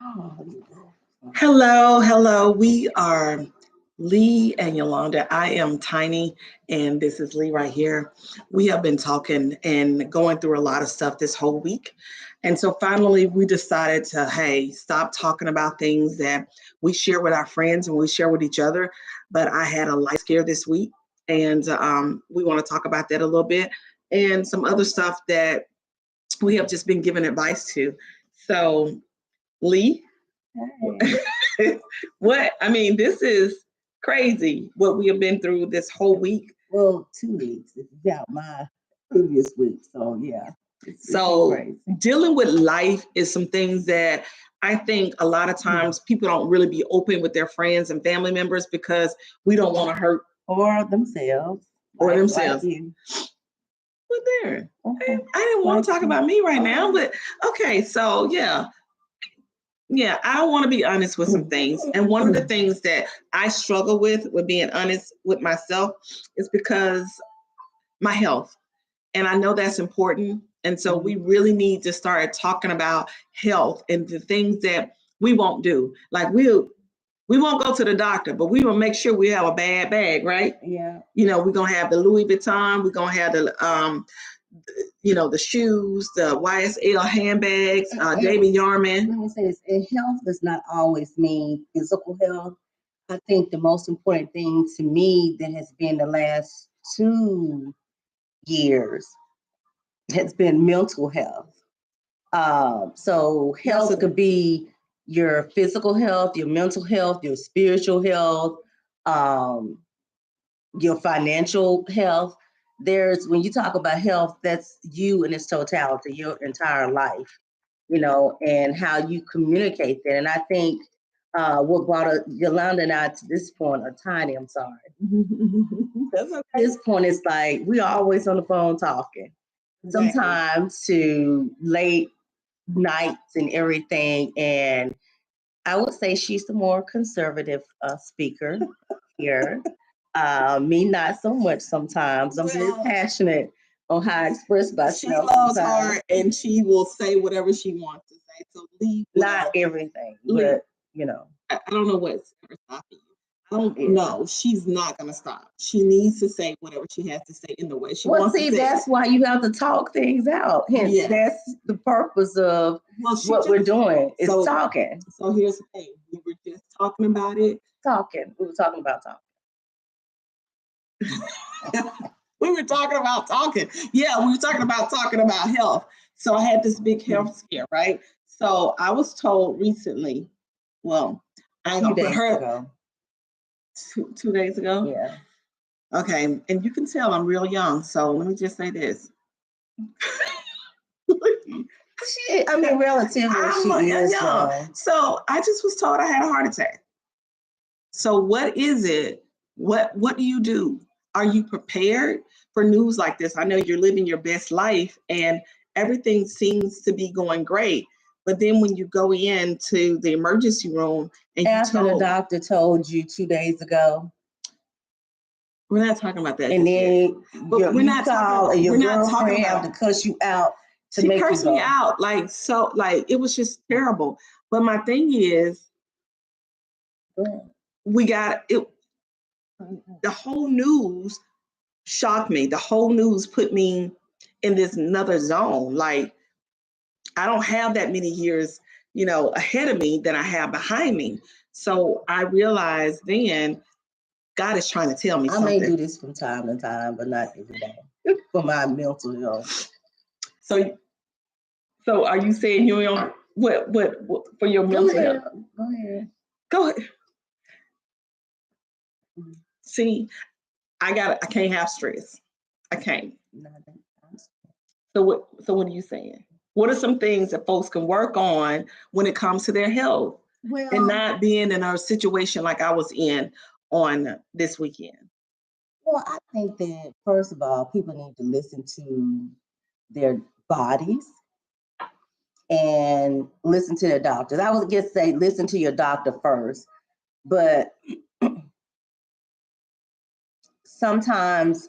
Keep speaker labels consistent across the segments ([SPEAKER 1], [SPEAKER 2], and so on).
[SPEAKER 1] Oh,
[SPEAKER 2] Hello, hello. We are Lee and Yolanda. I am Tiny, and this is Lee right here. We have been talking and going through a lot of stuff this whole week. And so finally, we decided to, hey, stop talking about things that we share with our friends and we share with each other. But I had a life scare this week, and we want to talk about that a little bit and some other stuff that we have just been given advice to. So, Lee,
[SPEAKER 1] hey.
[SPEAKER 2] what I mean, this is crazy what we have been through this whole week.
[SPEAKER 1] Well, 2 weeks. If you count my previous week, so yeah, it's been
[SPEAKER 2] So
[SPEAKER 1] crazy.
[SPEAKER 2] dealing with life is some things that I think a lot of times people don't really be open with their friends and family members because we don't want to hurt
[SPEAKER 1] Or themselves,
[SPEAKER 2] or
[SPEAKER 1] like
[SPEAKER 2] themselves.
[SPEAKER 1] you.
[SPEAKER 2] But there,
[SPEAKER 1] Okay,
[SPEAKER 2] I didn't want
[SPEAKER 1] like
[SPEAKER 2] to talk
[SPEAKER 1] you.
[SPEAKER 2] about me right now, but okay, so yeah, I want to be honest with some things. And one of the things that I struggle with being honest with myself is because my health. And I know that's important. And so we really need to start talking about health and the things that we won't do. Like we won't go to the doctor, but we will make sure we have a bad bag, right?
[SPEAKER 1] Yeah.
[SPEAKER 2] We're gonna have the Louis Vuitton, we're gonna have the shoes, the YSL handbags, David Yarman.
[SPEAKER 1] Let me say this: and health does not always mean physical health. I think the most important thing to me that has been the last 2 years has been mental health. So health could be your physical health, your mental health, your spiritual health, um, your financial health. There's when you talk about health, that's you in its totality, your entire life, and how you communicate that. And I think what brought Yolanda and I to this point, or Tiny, I'm sorry.
[SPEAKER 2] That's okay.
[SPEAKER 1] This point is like we always on the phone talking. Sometimes to late nights and everything. And I would say she's the more conservative speaker here. Me, not so much sometimes. I'm very passionate on how I express myself.
[SPEAKER 2] She loves her and she will say whatever she wants to say. So leave.
[SPEAKER 1] Not everything, but
[SPEAKER 2] I don't know what's ever stopping you. I don't know. She's not gonna stop. She needs to say whatever she has to say in the way she wants to say.
[SPEAKER 1] That's why you have to talk things out. Hence, that's the purpose of what we're doing is talking.
[SPEAKER 2] So here's the thing: we were just talking about it.
[SPEAKER 1] Talking. We were talking about talking.
[SPEAKER 2] We were talking about talking. Yeah, we were talking about health. So I had this big health scare, right? So I was told recently, well, I ain't gonna put her 2 days ago.
[SPEAKER 1] Yeah.
[SPEAKER 2] Okay, and you can tell I'm real young, so let me just say this.
[SPEAKER 1] Relatively, she is young.
[SPEAKER 2] So I just was told I had a heart attack. So what is it? What do you do? Are you prepared for news like this? I know you're living your best life and everything seems to be going great. But then when you go into the emergency room and
[SPEAKER 1] after the doctor told you 2 days ago,
[SPEAKER 2] we're not talking about that.
[SPEAKER 1] And then we're not talking. Your girlfriend have to cuss you out.
[SPEAKER 2] She cursed me out like it was just terrible. But my thing is, we got it. The whole news shocked me. The whole news put me in this another zone. Like I don't have that many years, ahead of me than I have behind me. So I realized then God is trying to tell me something.
[SPEAKER 1] I may do this from time to time, but not every day for my mental health.
[SPEAKER 2] So are you saying you know what for your mental health? Go ahead. See, I can't have stress. I can't. So what are you saying? What are some things that folks can work on when it comes to their health and not being in a situation like I was in on this weekend?
[SPEAKER 1] Well, I think that first of all, people need to listen to their bodies and listen to their doctors. I would just say listen to your doctor first, but sometimes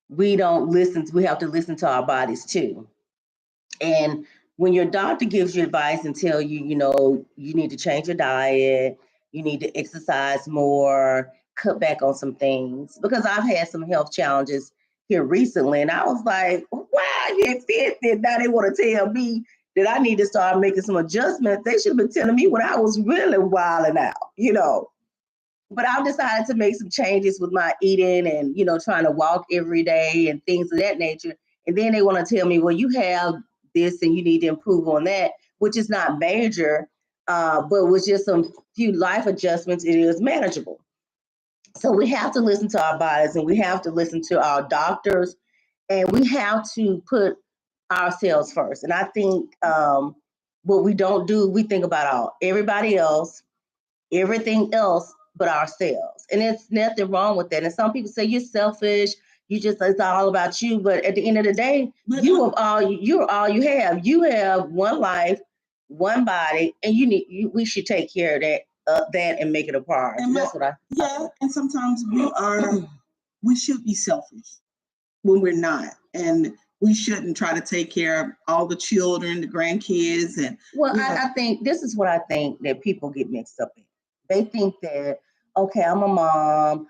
[SPEAKER 1] we don't listen. We have to listen to our bodies too. And when your doctor gives you advice and tell you, you need to change your diet, you need to exercise more, cut back on some things, because I've had some health challenges here recently, and I was like, why you at 50? Now they want to tell me that I need to start making some adjustments. They should have been telling me when I was really wilding out. But I've decided to make some changes with my eating and, trying to walk every day and things of that nature. And then they want to tell me, well, you have this and you need to improve on that, which is not major, but with just some few life adjustments, it is manageable. So we have to listen to our bodies, and we have to listen to our doctors, and we have to put ourselves first. And I think what we don't do, we think about everybody else, everything else but ourselves. And it's nothing wrong with that. And some people say you're selfish, it's all about you. But at the end of the day, you're all you have. You have one life, one body, and we should take care of that and make it a priority.
[SPEAKER 2] And
[SPEAKER 1] that's what I
[SPEAKER 2] and sometimes we should be selfish when we're not. And we shouldn't try to take care of all the children, the grandkids. And
[SPEAKER 1] I think this is what I think that people get mixed up in. They think that, okay, I'm a mom,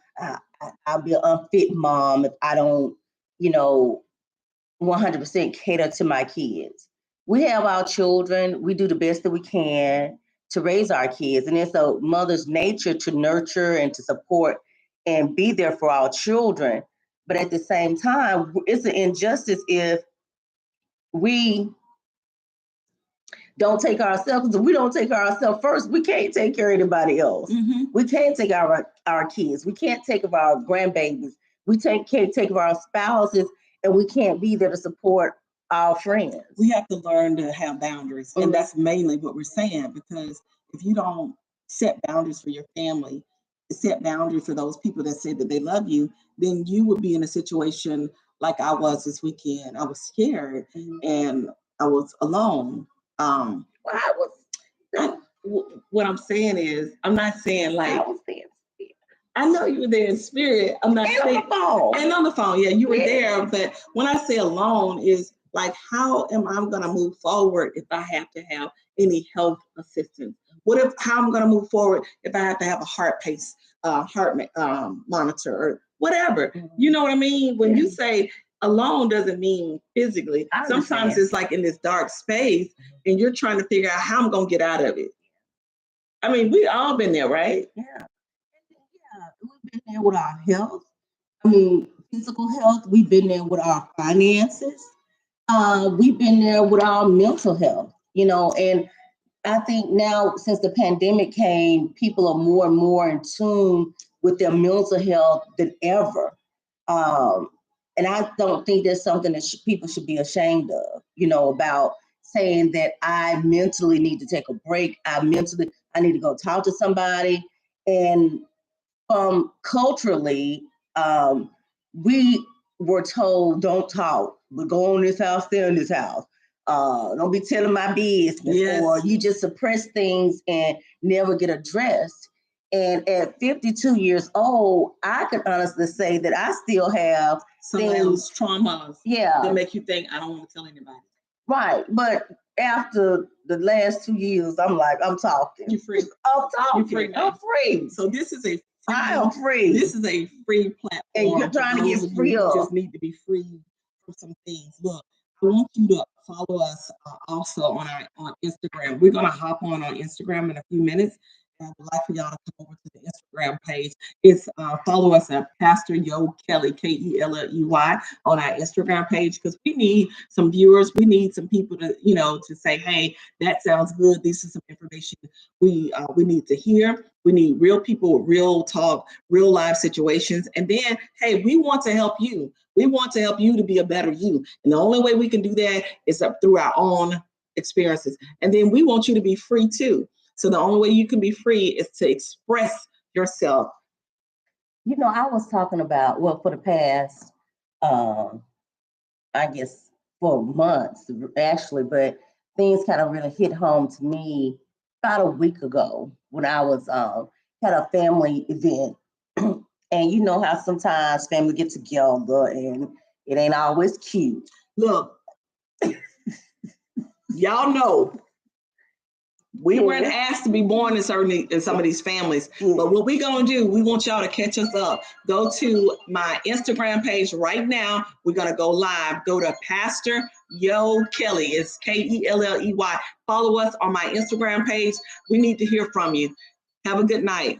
[SPEAKER 1] I'll be an unfit mom if I don't, 100% cater to my kids. We have our children, we do the best that we can to raise our kids, and it's a mother's nature to nurture and to support and be there for our children. But at the same time, it's an injustice if we don't take ourselves. If we don't take ourselves first, we can't take care of anybody else.
[SPEAKER 2] Mm-hmm.
[SPEAKER 1] We can't take our kids. We can't take of our grandbabies. We can't take of our spouses, and we can't be there to support our friends.
[SPEAKER 2] We have to learn to have boundaries, and that's mainly what we're saying. Because if you don't set boundaries for your family, set boundaries for those people that say that they love you, then you would be in a situation like I was this weekend. I was scared, and I was alone. What I'm saying is, I'm not saying like I know you were there in spirit. I'm not saying
[SPEAKER 1] on the phone.
[SPEAKER 2] And on the phone, yeah, you were there. But when I say alone, is like, how am I going to move forward if I have to have any health assistance? How I'm going to move forward if I have to have a heart monitor or whatever? You know what I mean? When you say alone, doesn't mean physically. Sometimes it's like in this dark space, and you're trying to figure out how I'm going to get out of it. I mean, we all been there, right?
[SPEAKER 1] Yeah, we've been there with our health. I mean, physical health. We've been there with our finances. We've been there with our mental health. And I think now, since the pandemic came, people are more and more in tune with their mental health than ever. And I don't think there's something that people should be ashamed of, about saying that I mentally need to take a break. I need to go talk to somebody. And culturally, we were told, don't talk, but go on this house, stay in this house. Don't be telling my business, or you just suppress things and never get addressed. And at 52 years old, I can honestly say that I still have
[SPEAKER 2] some of those traumas that make you think, I don't want to tell anybody.
[SPEAKER 1] Right. But after the last 2 years, I'm like, I'm talking.
[SPEAKER 2] You're free.
[SPEAKER 1] I'm talking.
[SPEAKER 2] You're free.
[SPEAKER 1] I'm free.
[SPEAKER 2] So this is
[SPEAKER 1] I am free.
[SPEAKER 2] This is a free platform.
[SPEAKER 1] And you're trying to get free
[SPEAKER 2] up. You just need to be free from some things. Look, I want you to follow us also on Instagram. We're going to hop on Instagram in a few minutes. And I would like for y'all to come over to the Instagram page. It's follow us at Pastor Yo Kelly, Keley, on our Instagram page, because we need some viewers. We need some people to, to say, hey, that sounds good. This is some information we need to hear. We need real people, real talk, real live situations. And then, hey, we want to help you. We want to help you to be a better you. And the only way we can do that is through our own experiences. And then we want you to be free too. So the only way you can be free is to express yourself.
[SPEAKER 1] I was talking about, for the past, I guess, 4 months, actually, but things kind of really hit home to me about a week ago when I was had a family event. And you know how sometimes family get together and it ain't always cute.
[SPEAKER 2] Look, y'all know we weren't asked to be born in some of these families, but what we gonna do, we want y'all to catch us up. Go to my Instagram page right now. We're gonna go live. Go to Pastor Yo Kelly. It's Kelley. Follow us on my Instagram page. We need to hear from you. Have a good night.